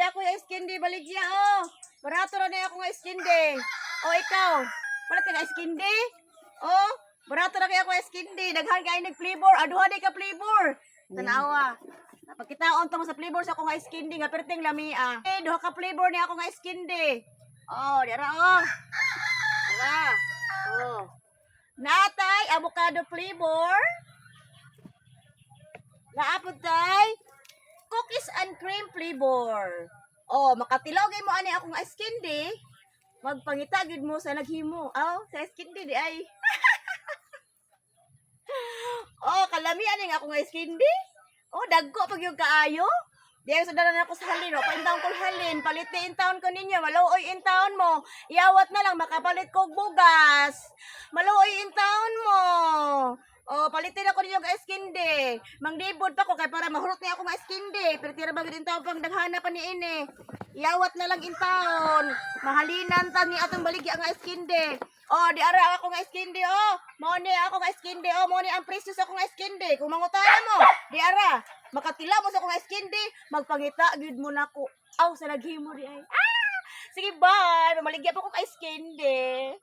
ako yung skin day baligya oh. Barato ra na ako nga skin day. Oh ikaw, wala ka nga skin day? Oh, barato ra kay ako skin day. Daghan kay nag flavor, aduha day ka flavor. Tanawa. Pagkitaon to mo sa flavor sa ako nga skin day nga perting lamia. Eh, duha ka flavor ni ako nga skin day. Oh, dira oh. Dira. Oh. Natay avocado flavor. Naapod tay cookies and cream flavor. Oh, makatilawgay mo ani akong ice candy. Magpangita gid mo sa naghimo. Oh, sa ice candy di ay. Oh, kalami ani akong ice candy. Oh, dagko pag yung kaayo. Di ay sadalan ako sa halin, no? Paintawon ko halin, paliti in town ko ninyo, maluoy in town mo. Iyawat na lang makapalit kog bugas. Maluoy in town mo. Oh, palitin ako ninyo ga iskindi. Mangdibod pa ko kay para mahurot niya ako nga iskindi. Pero tira ba gid taw pang daghana pa ni ini. Iyawat na lang in town. Mahalinan ta ni atong baligya nga iskindi. Oh, di ara ako nga iskindi oh. Mao ni ako nga iskindi oh, mao ni ang presyo sa ako nga iskindi. Kung mangutana mo, di ara makatila mo sa ako nga iskindi, magpangita gid mo nako. Aw sa naghimo di ay. Ah! Sige, bye. Mamaligya pa ko ka iskindi.